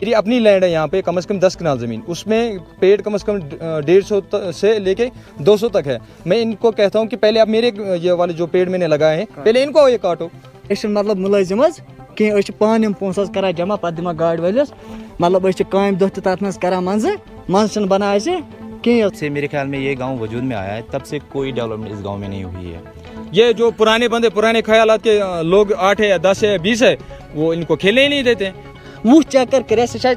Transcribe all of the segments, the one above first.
मेरी अपनी लैंड है यहाँ पे कम से कम 10 कनाल ज़मीन, उसमें पेड़ कम से कम 150 से लेके 200 तक है। मैं इनको कहता हूँ कि पहले आप मेरे ये वाले जो पेड़ मैंने लगाए हैं पहले इनको ये काटो। मतलब मुलाजिम कह पान पोस कर जमा पे दिमा गाड़ वालिस मतलब काम दह तथ कर मन बना से मेरे ख्याल में ये गांव वजूद में आया है तब से कोई डेवलपमेंट इस गांव में नहीं हुई है। ये जो पुराने बंदे पुराने ख्यालात के लोग 8 है या 10 है या 20 है वो इनको खेलने ही नहीं देते। वो चेक कर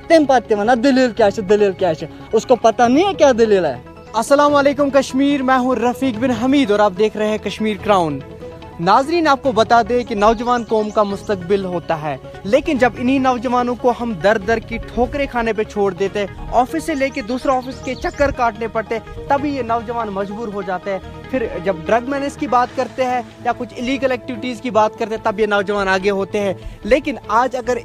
तम पे वन दलील क्या उसको पता नहीं है क्या दलील है। अस्सलाम वालेकुम कश्मीर, मैं हूँ रफीक बिन हमीद और आप देख रहे हैं कश्मीर क्राउन। नाजरीन, आपको बता दें कि नौजवान कौम का मुस्तकबिल होता है, लेकिन जब इन्हीं नौजवानों को हम दर दर की ठोकरें खाने पे छोड़ देते, ऑफिस से लेके दूसरा ऑफिस के चक्कर काटने पड़ते, तभी ये नौजवान मजबूर हो जाते हैं। फिर जब ड्रग मैनेज की बात करते हैं या कुछ इलीगल एक्टिविटीज़ की बात करते हैं तब ये नौजवान आगे होते हैं। लेकिन आज अगर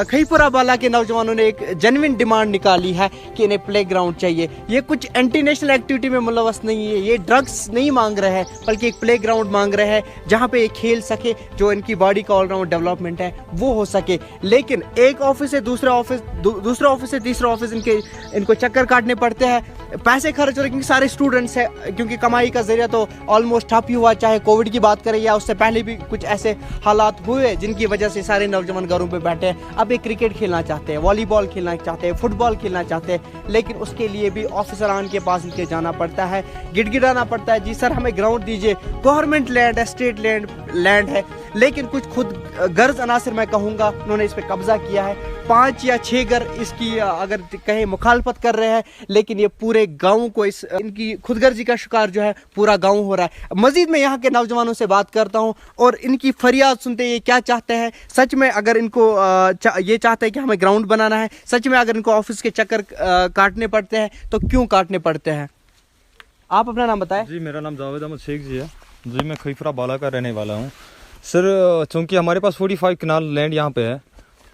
खईपुरा बाला के नौजवानों ने एक जेन्युइन डिमांड निकाली है कि इन्हें प्ले ग्राउंड चाहिए। ये कुछ एंटी नेशनल एक्टिविटी में मुलव्वस नहीं है, ये ड्रग्स नहीं मांग रहे हैं, बल्कि एक प्ले ग्राउंड मांग रहे हैं जहाँ पे ये खेल सके, जो इनकी बॉडी का ऑलराउंड डेवलपमेंट है वो हो सके। लेकिन एक ऑफिस से दूसरा ऑफिस, दूसरा ऑफिस से तीसरा ऑफिस इनको चक्कर काटने पड़ते हैं, पैसे खर्च हो रहे क्योंकि सारे स्टूडेंट्स हैं, क्योंकि कमाई का जरिया तो ऑलमोस्ट ठप ही हुआ, चाहे कोविड की बात करें या उससे पहले भी कुछ ऐसे हालात हुए जिनकी वजह से सारे नौजवान घरों पे बैठे हैं। अब ये क्रिकेट खेलना चाहते हैं, वॉलीबॉल खेलना चाहते हैं, फुटबॉल खेलना चाहते हैं, लेकिन उसके लिए भी ऑफिसरान के पास इनके जाना पड़ता है, गिड़गिड़ाना पड़ता है, जी सर हमें ग्राउंड दीजिए। गवर्नमेंट लैंड है, स्टेट लैंड है, लेकिन कुछ खुद गर्ज अनासिर मैं कहूँगा उन्होंने इस पर कब्जा किया है। 5 या 6 घर इसकी अगर कहीं मुखालफत कर रहे हैं, लेकिन ये पूरे गाँव को इनकी खुदगर्जी का शिकार जो है पूरा गाँव हो रहा है। मजीद मैं यहाँ के नौजवानों से बात करता हूँ और इनकी फरियाद सुनते ये क्या चाहते हैं। सच में अगर इनको ये चाहते हैं कि हमें ग्राउंड बनाना है, सच में अगर इनको ऑफिस के चक्कर काटने पड़ते हैं तो क्यों काटने पड़ते हैं। आप अपना नाम बताएं। जी, मेरा नाम जावेद अहमद शेख जी है जी, मैं खईपुरा बाला का रहने वाला हूँ। सर चूँकि हमारे पास 45 कनाल लैंड यहाँ पे है,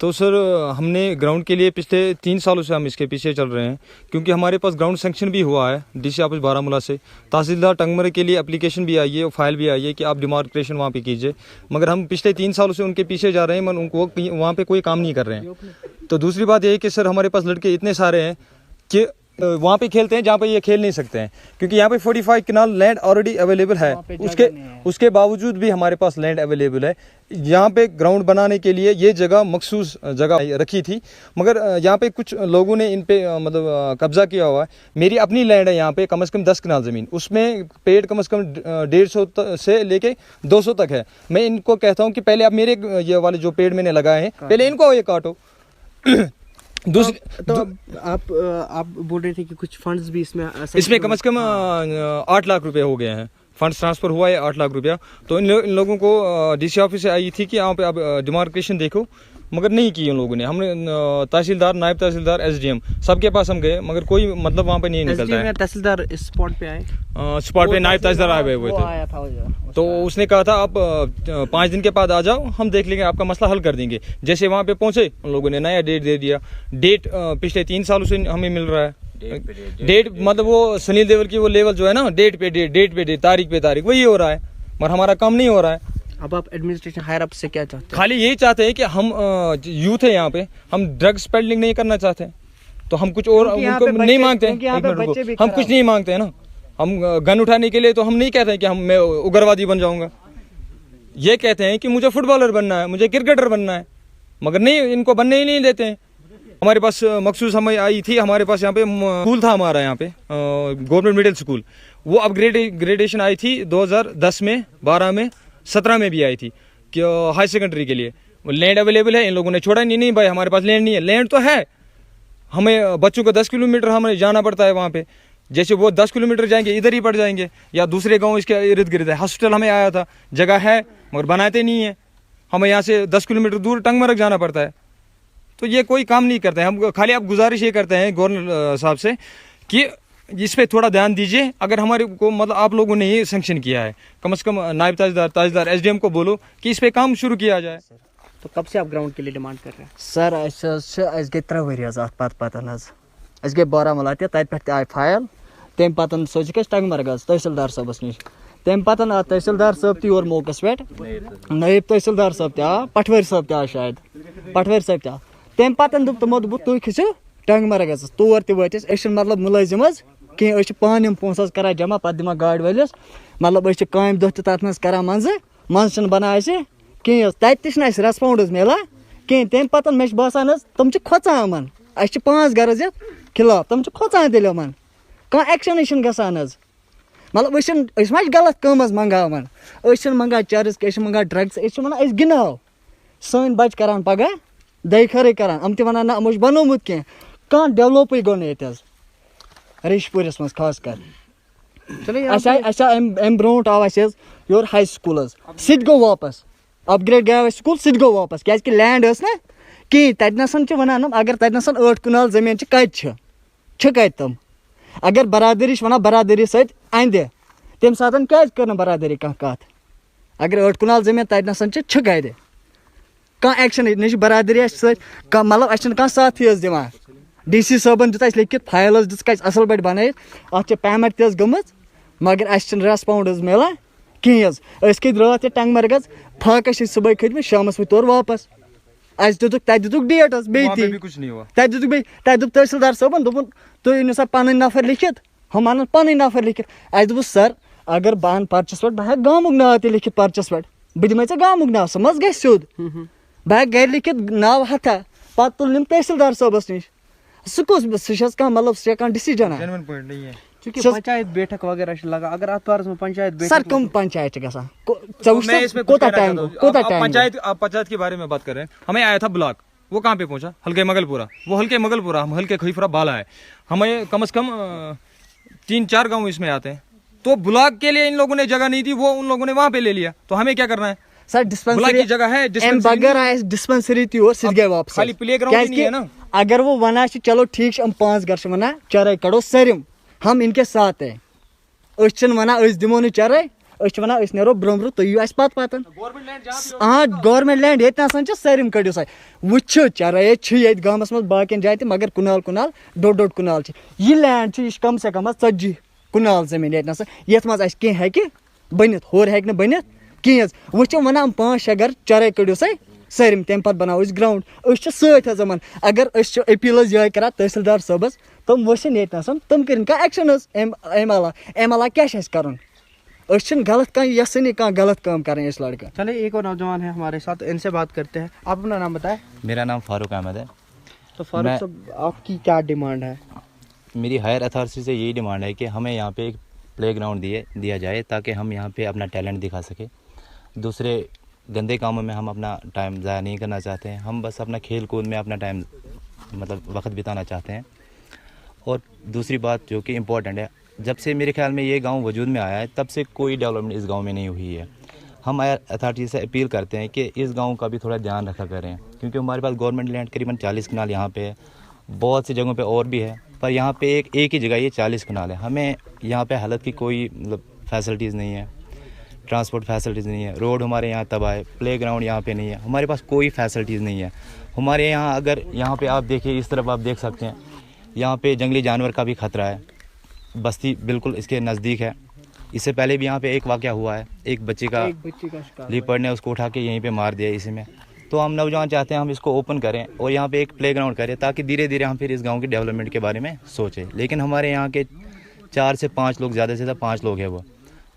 तो सर हमने ग्राउंड के लिए पिछले 3 सालों से हम इसके पीछे चल रहे हैं, क्योंकि हमारे पास ग्राउंड सेंक्शन भी हुआ है डीसी ऑफिस बारामूला से, तहसीलदार टंगमरे के लिए एप्लीकेशन भी आई है और फाइल भी आई है कि आप डिमार्केशन वहाँ पे कीजिए, मगर हम पिछले 3 सालों से उनके पीछे जा रहे हैं, मगर उनको वहाँ पे कोई काम नहीं कर रहे हैं। तो दूसरी बात यह है कि सर हमारे पास लड़के इतने सारे हैं कि वहाँ पे खेलते हैं जहाँ पे ये खेल नहीं सकते हैं, क्योंकि यहाँ पे 45 कनाल लैंड ऑलरेडी अवेलेबल है, उसके बावजूद भी हमारे पास लैंड अवेलेबल है। यहाँ पे ग्राउंड बनाने के लिए ये जगह मखसूस जगह रखी थी, मगर यहाँ पे कुछ लोगों ने इन पे मतलब कब्जा किया हुआ है। मेरी अपनी लैंड है यहाँ पे कम से कम 10 कनाल ज़मीन, उसमें पेड़ कम से कम 150 से लेके 200 तक है। मैं इनको कहता हूँ कि पहले आप मेरे ये वाले जो पेड़ मैंने लगाए हैं पहले इनको ये काटो। तो आप बोल रहे थे कि कुछ फंड्स भी इसमें कम से कम 8 लाख रुपए हो गए हैं, फंड्स ट्रांसफर हुआ है 8 लाख रुपया। तो इन लोगों को डीसी ऑफिस से आई थी कि यहाँ पे आप डिमार्केशन देखो, मगर नहीं की उन लोगों ने। हमने तहसीलदार, नायब तहसीलदार, एसडीएम सबके पास हम गए, मगर कोई मतलब वहाँ पे नहीं निकलता है। तहसीलदार इस स्पॉट पे आए, स्पॉट पे नायब तहसीलदार आए हुए थे, तो उसने कहा था आप 5 दिन के बाद आ जाओ, हम देख लेंगे, आपका मसला हल कर देंगे। जैसे वहाँ पे पहुँचे उन लोगों ने नया डेट दे दिया। डेट पिछले 3 सालों से हमें मिल रहा है, डेट मतलब वो सुनील देवल की वो लेवल जो है ना, डेट पे डेट, तारीख पे तारीख, वही हो रहा है, मगर हमारा काम नहीं हो रहा है। अब आप एडमिनिस्ट्रेशन हायर अप से क्या चाहते हैं? खाली यही चाहते हैं कि हम यूथ है यहाँ पे, हम ड्रग्स पेडलिंग नहीं करना चाहते हैं, तो हम कुछ और उनको नहीं मांगते हैं। हम कुछ नहीं मांगते हैं ना, हम गन उठाने के लिए तो हम नहीं कहते हैं कि मैं उग्रवादी बन जाऊंगा। ये कहते हैं कि मुझे फुटबॉलर बनना है, मुझे क्रिकेटर बनना है, मगर नहीं, इनको बनने ही नहीं देते हैं। हमारे पास मखसूस हमें आई थी, हमारे पास यहाँ पे स्कूल था हमारा यहाँ पे गवर्नमेंट मिडिल स्कूल, वो अपग्रेडेशन आई थी 2010 में, 12 में, 17 में भी आई थी कि हाई सेकेंडरी के लिए लैंड अवेलेबल है। इन लोगों ने छोड़ा नहीं भाई हमारे पास लैंड नहीं है। लैंड तो है, हमें बच्चों को 10 किलोमीटर हमें जाना पड़ता है वहाँ पे, जैसे वो 10 किलोमीटर जाएंगे इधर ही पड़ जाएंगे, या दूसरे गांव इसके इर्द गिर्द है। हॉस्पिटल हमें आया था, जगह है मगर बनाते नहीं है, हमें यहाँ से 10 किलोमीटर दूर टंगमरग जाना पड़ता है। तो ये कोई काम नहीं करते हैं। हम खाली आप गुजारिश ये करते हैं गवर्नर साहब से कि इस पे थोड़ा ध्यान दीजिए। अगर हमारे को मतलब आप लोगों ने ये सैंक्शन किया है, कम से कम नायब तहसीलदार एसडीएम को बोलो कि इस पे काम शुरू किया जाए। तो कब से आप ग्राउंड के लिए डिमांड कर रहे हैं? सर अस गई 3 वर अस गई बारामूला तत आय फाइल, तम पतन सोच टंगमरग तहसीलदार साहबस नश, तम पतन तहसीलदार साहब तोर मौकस पे, नायब तहसीलदार साहब तह पटवारी साहब तह शायद पटवारी साहब तह, تم پتن دوٚپ تِمو دوٚپُکھ تُہۍ کھٔسِو ٹنٛگمرگ حظ تور تہِ وٲتۍ أسۍ چھِنہٕ مطلب مُلٲزِم حظ کینٛہہ أسۍ چھِ پانہٕ یِم پونٛسہٕ حظ کران جمع پتہٕ دِوان گاڑِ وٲلِس مطلب أسۍ چھِ کامہِ دۄہ تہِ تتھ منٛز کران منٛزٕ چھِنہٕ بنان اَسہِ کِہیٖنۍ حظ تتہِ تہِ چھِنہٕ اَسہِ ریسپونٛڈ حظ میلان کِہیٖنۍ تمہِ پتہٕ مےٚ چھُ باسان حظ تِم چھِ کھۄژان یِمن اَسہِ چھِ 5 غرض یتھ خِلاف تِم چھِ کھۄژان تیٚلہِ یِمن کانٛہہ ایکشنٕے چھُنہٕ گژھان حظ مطلب أسۍ ما چھِ غلط کٲم حظ منگاوان أسۍ چھِنہٕ منگان چرٕس کینٛہہ أسۍ چھِ منگان ڈرگٕس أسۍ چھِ ونان أسۍ گِنٛدہاو سٲنۍ بچہِ کران پگاہ دۄیہِ خٲرٕے کران یِم تہِ ونان نہ یِمو چھُ بنومُت کینٛہہ کانٛہہ ڈیولپٕے گوٚو نہٕ ییٚتہِ حظ ریش پوٗرِس منٛز خاص کر اَسہِ آو اَمہِ برونٛٹھ آو اَسہِ حظ یورٕ ہاے سکوٗل حظ سُہ تہِ گوٚو واپس اپگریڈ گٔیو اَسہِ سکوٗل سُہ تہِ گوٚو واپس کیازِ کہِ لینڈ ٲس نا کِہیٖنۍ تتہِ نسن چھِ ونان یِم اگر تتہِ نسن 8 کنال زٔمیٖن چھِ کتہِ چھِ کتہِ تِم اگر برادٔری چھِ ونان برادٔری سۭتۍ اندِ تمہِ ساتہٕ کیازِ کٔر نہٕ برادٔری کانٛہہ کتھ اگر 8 کنال زٔمیٖن تتہِ نسن چھِ کتہِ کانٛہہ ایکشنٕے نہ چھِ برادٔری اَسہِ سۭتۍ کانٛہہ مطلب اَسہِ چھِنہٕ کانٛہہ ساتھٕے حظ دِوان ڈی سی صٲبن دیُت اَسہِ لیکھِتھ فایل حظ دِژٕکھ اَسہِ اَصٕل پٲٹھۍ بنٲیِتھ اَتھ چھِ پیمٮ۪نٛٹ تہِ حظ گٔمٕژ مگر اَسہِ چھِنہٕ ریسپونٛڈ حظ میلان کِہیٖنۍ حظ أسۍ کھٔتۍ راتھ تہِ ٹنٛگمرگ حظ فاقس چھِ صُبحٲے کھٔتۍمٕتۍ شامس وٲتۍ تورٕ واپس اَسہِ دِتُکھ تَتہِ دِتُکھ ڈیٹ حظ بیٚیہِ تہِ تَتہِ دِتُکھ بیٚیہِ تَتہِ دوٚپ تحصیٖلدار صٲبن دوٚپُن تُہۍ أنِو سا پنٕنۍ نفر لیکھِتھ ہُم انن پنٕنۍ نفر لیکھِتھ اَسہِ دوٚپُس سر اگر بہٕ انہٕ پرچس پٮ۪ٹھ بہٕ ہٮ۪کہٕ گامُک ناو تہِ لیکھِتھ پرچس پٮ۪ٹھ بہٕ دِمے ژےٚ گامُک ناو سُہ مہ حظ گژھِ سیوٚد بہٕ ہٮ۪کہٕ گرِ لیکھِتھ ناو ہتھا پتہٕ تُلنِم تحصیٖلدار صٲبس نِش سُہ کُس سُہ چھِ حظ کانٛہہ مطلب سُہ چھا کانٛہہ ڈِسیجن پنچایت بیٹھک وغیرہ چھِ لگان اگر اتھ بارس منٛز پنچایت سر کم پنچایت چھِ گژھان کوٗتاہ ٹایم پنچایت کے بارے میں بات کر رہے ہیں ہمیں آیا تھا بلاک وہ کہاں پہ پہنچا ہلکے مغل پورہ وہ ہلکے مغل پورہ ہم ہلکے خیفرہ بالا ہے ہمیں کم از کم 3-4 گاؤں اس میں آتے ہیں تو بلاک کے لیے ان لوگوں نے جگہ نہیں تھی وہ ان لوگوں نے وہاں پہ لے لیا تو ہمیں کیا کرنا ہے سر ڈسپینسری جگہ ہے بغیر آئے ڈسپینسری تہِ اور سُہ تہِ گٔے واپس خالی پلے گراؤنڈ نہیں ہے نا اگر وہ ونان چھِ چلو ٹھیک چھِ یِم 5 گھر چھِ ونان چرٲے کڑو سٲرِم ہم ان کے ساتھ ہے أسۍ چھِنہٕ ونان أسۍ دِمو نہٕ چرٲے أسۍ چھِ ونان أسۍ نیرو برونٛہہ برونٛہہ تُہۍ یِیِو اَسہِ پتہٕ گورمینٹ لینڈ ییٚتہِ نسن چھِ سٲرِم کٔڑِو سا وٕچھِو چرٲے چھِ ییٚتہِ گامس منٛز باقین جاین تہِ مگر کنال ڈۄڈ کنال چھِ یہِ لینڈ چھِ یہِ چھِ کم سے کم 40 کنال زٔمیٖن ییٚتہِ نسن یتھ منٛز اَسہِ کینٛہہ ہیٚکہِ بٔنِتھ ہورٕ ہیٚکہِ نہٕ بٔنِتھ کِہیٖنۍ حظ وۄنۍ چھِ ونان 5-6 گھر چرٲے کٔڑِو سا سٲرِم تمہِ پتہٕ بناوو أسۍ گراوُنٛڈ أسۍ چھِ سۭتۍ حظ یِمن اگر أسۍ چھِ أپیٖل حظ یِہوٚے کران تحصیٖلدار صٲبس تِم ؤسِنۍ ییٚتہِ نسن تِم کٔرِنۍ کانٛہہ ایکشن حظ امہِ علاوٕ کیاہ چھِ اَسہِ کرُن أسۍ چھِنہٕ غلط کانٛہہ یژھٲنی کانٛہہ غلط کٲم کرٕنۍ أسۍ لڑکہٕ چلے ایک اور نوجوان ہے ہمارے ساتھ ان سے بات کرتے ہیں آپ اپنا نام بتائیں میرا نام فاروق احمد ہے تو فاروق صاحب آپ کی کیا ڈیمانڈ ہے میری ہائر اتھارٹی سے یہی ڈیمانڈ ہے کہ ہمیں یہاں پہ ایک پلے گراؤنڈ دیا جائے تاکہ ہم یہاں پہ اپنا ٹیلنٹ دکھا سکیں دوسرے گندے کاموں میں ہم اپنا ٹائم ضائع نہیں کرنا چاہتے ہیں ہم بس اپنا کھیل کود میں اپنا ٹائم مطلب وقت بتانا چاہتے ہیں اور دوسری بات جو کہ امپورٹنٹ ہے جب سے میرے خیال میں یہ گاؤں وجود میں آیا ہے تب سے کوئی ڈیولپمنٹ اس گاؤں میں نہیں ہوئی ہے ہم اتھارٹی سے اپیل کرتے ہیں کہ اس گاؤں کا بھی تھوڑا دھیان رکھا کریں کیونکہ ہمارے پاس گورنمنٹ لینڈ قریباً 40 کنال یہاں پہ ہے بہت سی جگہوں پہ اور بھی ہے پر یہاں پہ ایک ہی جگہ یہ 40 کنال ہے ہمیں یہاں پہ حالت کی کوئی مطلب فیسلٹیز نہیں ہے ٹرانسپورٹ فیسلٹیز نہیں ہے روڈ ہمارے یہاں تباہ ہے پلے گراؤنڈ یہاں پہ نہیں ہے ہمارے پاس کوئی فیسلٹیز نہیں ہے ہمارے یہاں اگر یہاں پہ آپ دیکھیے اس طرف آپ دیکھ سکتے ہیں یہاں پہ جنگلی جانور کا بھی خطرہ ہے بستی بالکل اس کے نزدیک ہے اس سے پہلے بھی یہاں پہ ایک واقعہ ہوا ہے ایک بچے کا لیپرڈ نے اس کو اٹھا کے یہیں پہ مار دیا اسی میں تو ہم نوجوان چاہتے ہیں ہم اس کو اوپن کریں اور یہاں پہ ایک پلے گراؤنڈ کریں تاکہ دھیرے دھیرے ہم پھر اس گاؤں کی ڈیولپمنٹ کے بارے میں سوچیں لیکن ہمارے یہاں کے 4 سے 5 لوگ زیادہ سے زیادہ 5 لوگ ہیں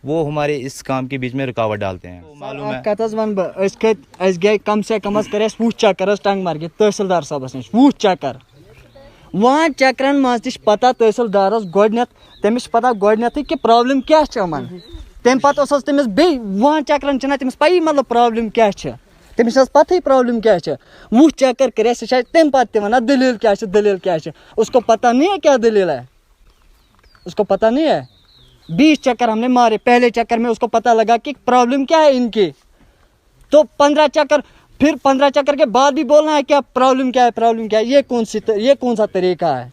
وہ ہمارے اس کام کے بیچ میں رکاوٹ ڈالتے ہیں معلوم ہے کت حظ ون بہٕ أسۍ کھٔتۍ أسۍ گٔے کم سے کم حظ کٔرۍ اَسہِ 20 چکر حظ ٹنٛگمرگہِ تحصیٖلدار صٲبس نِش 20 چکر 1 چکرن منٛز تہِ چھِ پتہ تحصیٖلدارس گۄڈنیتھ تٔمِس چھِ پتہ گۄڈنیتھٕے کہِ پرابلم کیاہ چھِ یِمن تمہِ پتہٕ اوس حظ تٔمِس بیٚیہِ 1 چکرن چھِنہ تٔمِس پیی مطلب پرابلم کیاہ چھِ تٔمِس چھِ حظ پتہٕے پرابلم کیاہ چھِ 20 چکر کٔرۍ اَسہِ سُہ چھِ اَسہِ تمہِ پتہٕ تہِ ونان دلیٖل کیاہ چھِ اس کو پتہ نہیں ہے کیا دلیل ہے اس کو پتہ نہیں ہے 20 چکر ہم نے مارے پہلے چکر میں اس کو پتہ لگا کہ پرابلم کیا ہے ان کی تو 15 چکر پھر 15 چکر کے بعد بھی بولنا ہے کیا پرابلم کیا ہے یہ کون سا طریقہ ہے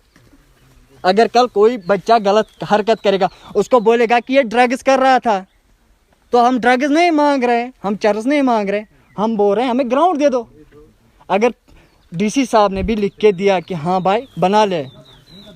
اگر کل کوئی بچہ غلط حرکت کرے گا اس کو بولے گا کہ یہ ڈرگز کر رہا تھا تو ہم ڈرگز نہیں مانگ رہے ہم چرس نہیں مانگ رہے ہم بول رہے ہیں ہمیں گراؤنڈ دے دو اگر ڈی سی صاحب نے بھی لکھ کے دیا کہ ہاں بھائی بنا لے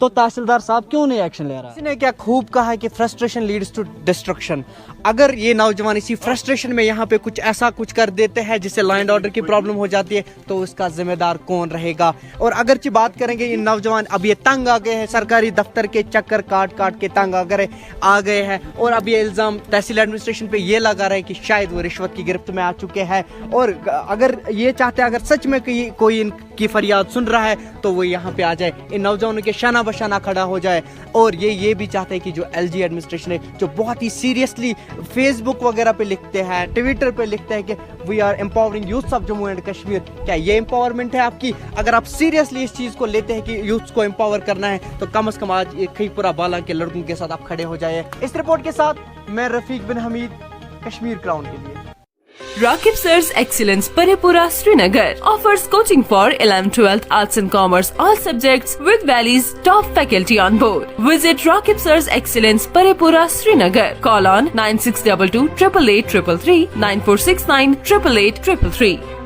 तो तहसीलदार साहब क्यों नहीं एक्शन ले रहा है? किसी ने क्या खूब कहा है कि फ्रस्ट्रेशन लीड्स टू डिस्ट्रक्शन। अगर ये नौजवान इसी फ्रस्ट्रेशन में यहाँ पे कुछ ऐसा कुछ कर देते हैं जिससे लॉ एंड ऑर्डर की प्रॉब्लम हो जाती है, तो उसका जिम्मेदार कौन रहेगा? और अगरचे बात करेंगे इन नौजवान अब ये तंग आ गए हैं, सरकारी दफ्तर के चक्कर काट काट के तंग आ गए हैं, और अब ये इल्ज़ाम तहसील एडमिनिस्ट्रेशन पे ये लगा रहे हैं कि शायद वो रिश्वत की गिरफ्त में आ चुके हैं। और अगर ये चाहते हैं, अगर सच में कोई इनकी फरियाद सुन रहा है तो वो यहाँ पे आ जाए, इन नौजवानों के शाना बशाना खड़ा हो जाए। और ये भी चाहते हैं कि जो LG एडमिनिस्ट्रेशन है, जो बहुत ही सीरियसली फेसबुक वगैरह पे लिखते हैं, ट्विटर पे लिखते हैं कि we are empowering youths of Jammu and Kashmir, क्या ये एम्पावरमेंट है आपकी? अगर आप सीरियसली इस चीज़ को लेते हैं कि यूथ्स को एम्पावर करना है, तो कम से कम आज खईपुरा बाला के लड़कों के साथ आप खड़े हो जाए। इस रिपोर्ट के साथ मैं रफीक बिन हमीद, कश्मीर क्राउन के लिए। Rakib Sir's Excellence Paripura Srinagar offers coaching for 11th, 12th, Arts and Commerce all subjects with Valley's top faculty on board. Visit Rakib Sir's Excellence Paripura Srinagar. Call on 9622 888 333 9469 888 333.